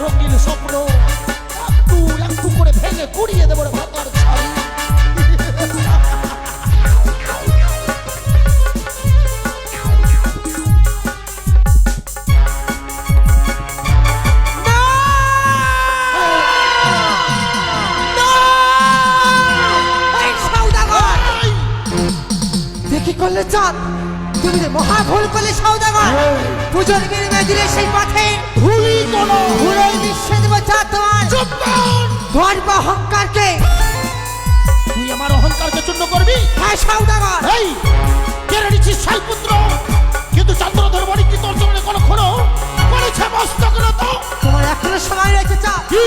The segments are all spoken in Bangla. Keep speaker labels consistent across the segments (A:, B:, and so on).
A: রঙিন স্বপ্ন একটু একটু করে ভেঙে কুড়িয়ে দেবো রে ভাতার ছাড়ি।
B: কি করলে চাঁদ, তুমি যে মহা ভুল করলে সওদাগর। পুজোর বিনিময়ে দিলে সেই পথে
A: ভুলই কোনো
B: ভুলেই মিশিয়ে দেবো চাঁদ তোমার
A: চুপ কর।
B: ধর্ম অহংকারকে।
A: তুই আমার অহংকারকে চূর্ণ করবি?
B: হ্যাঁ সওদাগর।
A: এই কেড়ে নিচ্ছিস শালপুত্র, কিন্তু চন্দ্রধর বণিক কি তোর জন্য কখনো করেছে মস্তক নত?
B: তোমার এখনো সময় রয়েছে চাঁদ।
A: কি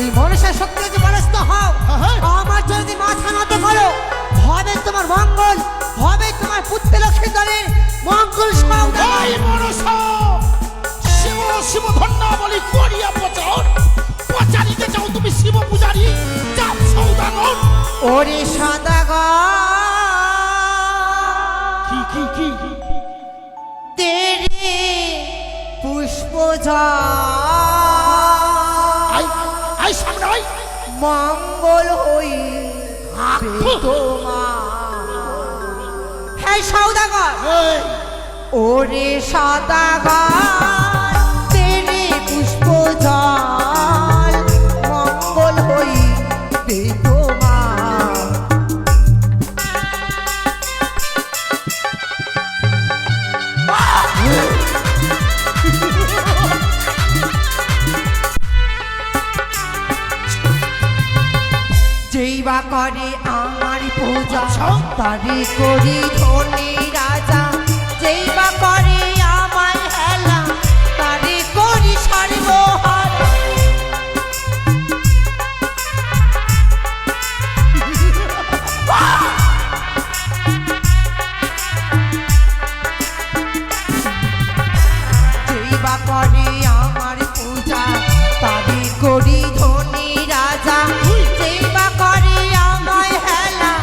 B: এই মনসা শক্তি যদি বলস্ত হও,
A: হ্যাঁ।
B: আমার যদি মাথা নত করো, হবে তোমার মঙ্গল, হবে তোমার পুত্র লক্ষ্মী দলের মঙ্গল। সওদাগর
A: এই মনসা শিব শিব ধন্য বলি করিয়া প্রচার প্রচারিতে চাও তুমি শিব পূজারি চাপ সৌদাগর।
B: ওরে সওদাগর
A: কি কি কি
B: তেরে পুষ্প
A: আই আই সামনে আই।
B: মঙ্গল হই তোমার। হ্যাঁ সওদাগর।
A: এই
B: ওরে সওদাগর তেরে পুষ্প জল মঙ্গল হই তোমার। যেই বা করে আমার পূজা তারি করি ধনী রাজা। যেই বা করে আমায় হেলা তারি করি সর্বহারা। যেই বা করে আমার পূজা তারি করি ধনী রাজা। যেই বা করে আমায় হেলা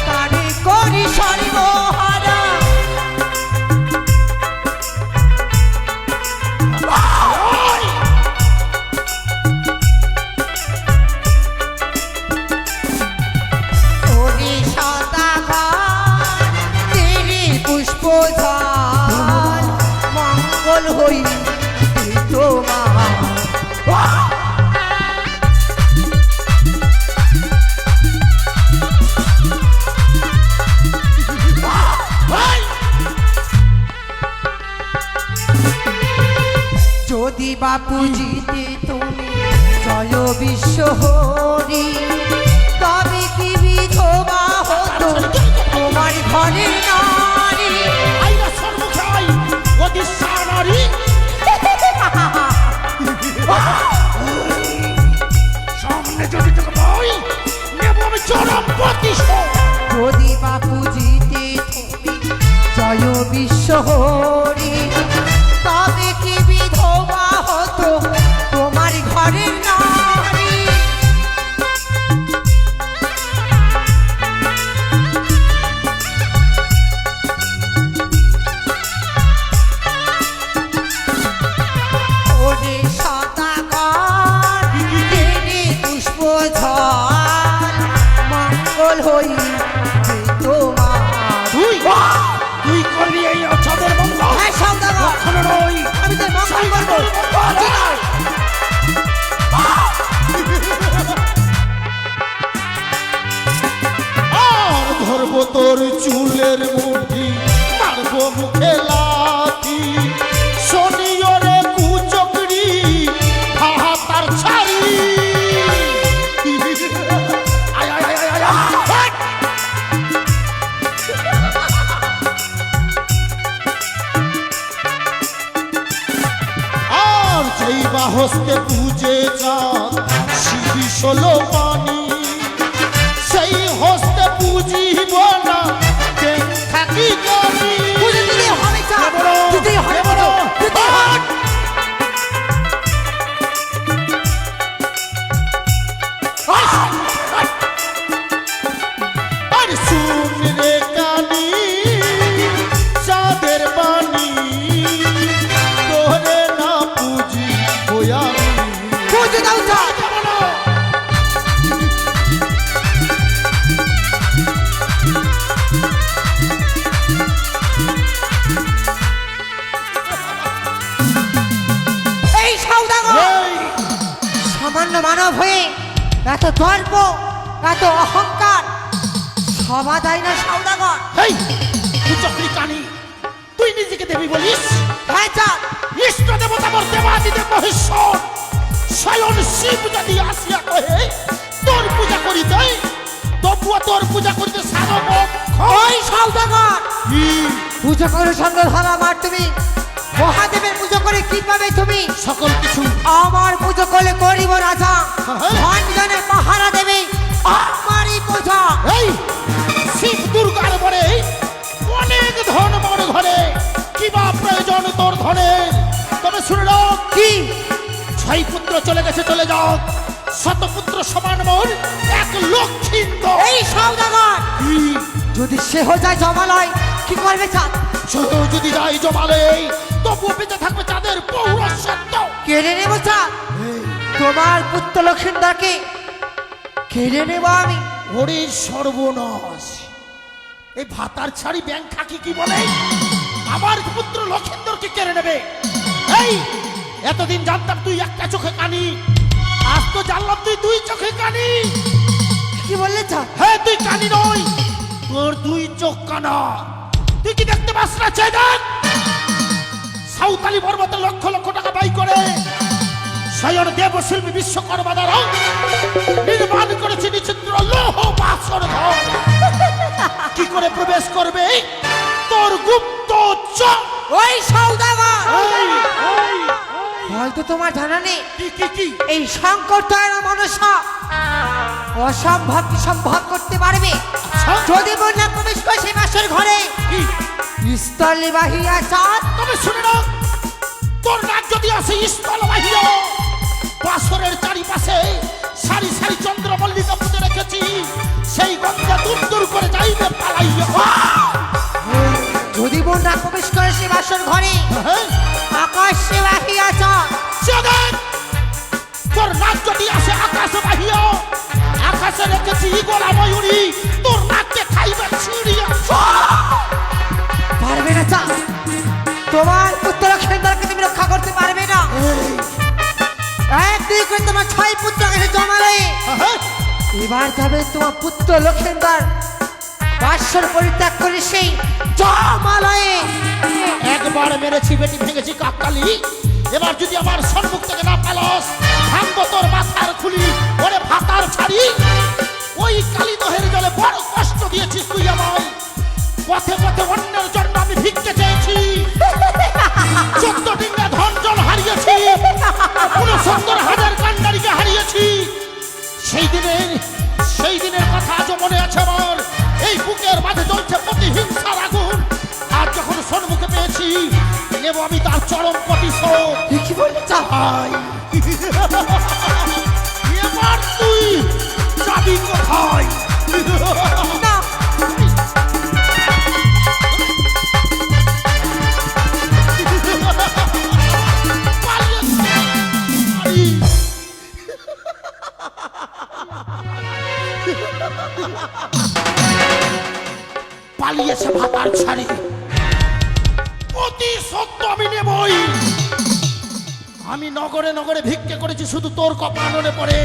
B: তারি করি সর্বহারা। ওরে সওদাগর তেরে পুষ্প জল মঙ্গল হই তোমার। যদি বাপু জিতে তুমি জয় বিশ্ব হরি, তবে কি বিধবা হতো তোমার ঘরের নারী।
A: আইনা সর্বমুখে আই ওদিশা নারী। সামনে যদি তোকে পাই নেব আমি চরম প্রতিশোধ।
B: যদি বাপু জিতে তুমি জয় বিশ্ব হরি, তবে কি বিধবা হতো তোমার ঘরের নারী। ওরে সওদাগর তেরে পুষ্প ঝল মঙ্গল হই তোমার।
A: তুই করবি এই অচ্ছাদের মঙ্গল?
B: হ্যাঁ সওদাগর,
A: কখনো নই।
B: আমি তোর মঙ্গল করবো।
A: আর ধরবো তোর চুলের মুঠি, মারবো মুখে লাঠি, শনিয়রে কুচকরি হাহাতার ছাড়ি। আয় আয় আয় আয় আয় আয়। আর যেই বা হস্তে পূজে চাঁদ শিবি ষোলো পানি, সেই হস্তে পুজিব না থাকি জানি।
B: পুজো দিতে হবে চাঁদ, দিতে হবে পুজো, দিতে হবে।
A: আর শুন রে কানি চাঁদের বাণী, তোরে না পুজি আমি।
B: পুজো দাও চাঁদ।
A: দেব না।
B: এই সওদাগর
A: এই,
B: সামান্য মানব হয়ে এত গর্ব এত অহংকার সভা দেয় না সওদাগর।
A: এই, তুই চক্রি কানি, তুই নিজেকে দেবী বলিস?
B: হ্যাঁ চাঁদ,
A: ইষ্ট দেবতা মোর দেবাদিদেব মহেশ্বর স্বয়ং শিব যদি আসিয়া কহে তোর পূজা করিতে, তবুও তোর পূজা করিতে সারবক্ষ।
B: ওই সওদাগর
A: কি?
B: পুজো করে সঙ্গে ধরা আমার তুমি মহাদেবের পুজো করে কি পাবে তুমি?
A: সকল কিছু
B: আমার পুজো করলে করিব রাজা
A: হ্যাঁ।
B: ধনজনের পাহারা দেবে আমারই পূজা।
A: এই শিব দুর্গার বরে অনেক ধন মোর ঘরে, কি বা প্রয়োজন তোর ধনের? তবে শুনে রাখ,
B: কি
A: 6 পুত্র চলে গেছে, চলে যাও, শতপুত্র সমান মোর এক লক্ষিন্দর।
B: এই সওদাগর
A: কি?
B: যদি সেহ যায় জমালয় কি করবে চাঁদ?
A: শুধু যদি যাই জমালে তবু বেঁচে থাকবে চাঁদের পৌরসত্ব।
B: কেড়ে নেব চাঁদ, তোমার পুত্র লক্ষিন্দরকে কেড়ে নেব আমি।
A: ওরে সর্বনাশ, এই ভাতার ছাড়ি ব্যাংক খাকি কি বলে আমার পুত্র লক্ষিন্দরকে কেড়ে নেবে? এই এতদিন জানতাম তুই একটা চোখে কানি, আজ তো জানলাম তুই 2 চোখে কানি।
B: কি বললে চাঁদ?
A: হ্যাঁ, তুই কানি নই, তোর 2 চোখ কানা। তুই কি দেখতে পাস না? চেদান সাঁওতালি পর্বতে লক্ষ লক্ষ টাকা ব্যয় করে স্বয়ং দেবশিল্পী বিশ্বকর্মা দ্বারা নির্মাণ করেছে নিচিত্র লৌহ বাসর ঘর। কি করে প্রবেশ করবে তোর গুপ্ত চোখ?
B: ওই সওদাগর
A: এই, এই,
B: হয়তো তোমার জানা নেই
A: কি কি কি?
B: এই শঙ্কর তয়রা মনসা অসম্ভব কি সম্ভব করতে পারবে
A: আচ্ছা,
B: যদি বন্যা প্রবেশ করে সে মাসের ঘরে
A: কি?
B: স্থলে বাহিয়া চাঁদ।
A: তবে শুনে না, তোর নাক যদি আসে স্থল বাহির, বাসরের চারিপাশে সারি সারি চন্দ্রমল্লিকা পুঁতে রেখেছি, সেই গঙ্গা দূর দূর করে যাইবে পালাইয়া।
B: যদি বন্যা প্রবেশ করে সে মাসের ঘরে
A: হ্যাঁ,
B: আকাশে বাহিয়া চাঁদ।
A: চেদেন, তোর নাক যদি আসে আকাশে বাহির, আকাশে রেখেছি গোলা ময়ূরী, তোর নাককে খাইবে ছিড়িয়া।
B: পারবে না চাঁদ, তোমার পুত্র লক্ষিন্দরকে তুমি রক্ষা করতে পারবে না। এক দুই করে তোমার 6 পুত্রকে সে জমালে,
A: হ্যাঁ,
B: এবার যাবে তোমার পুত্র লক্ষিন্দর বাসর পরিত্যাগ করে সেই জমালয়ে।
A: একবার মেরেছি বেটি, ভেঙেছি কাকতালি, এবার যদি আমার সম্মুখ থেকে না পালস ভাঙবো তোর মাথার খুলি। ওরে ভাতার ছাড়ি, ওই কালীদহের জলে বড় কষ্ট দিয়েছিস তুই আমায়। পথে পথে অন্যের জন্য আমি ভিক্ষে চেয়েছি, 14 ডিঙ্গা ধন জল হারিয়েছি, 69,000 কান্ডারিকে হারিয়েছি। সেই দিনের কথা আজও মনে আছে আমার। এই বুকের মাঝে জ্বলছে প্রতিহিংসার আগুন। আজ যখন সম্মুখে পেয়েছি, নেব আমি তার চরম প্রতিশোধ।
B: কি বললে চাঁদ?
A: ভাই, এবার তুই যাবি কোথায়?
B: না,
A: পালিয়েছে ভাতার ছাড়ি, প্রতিশোধ তো আমি নেবই। আমি নগরে নগরে ভিক্ষে করেছি, শুধু তোর কপালে পড়ে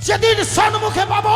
A: যেদিন সম্মুখে পাবো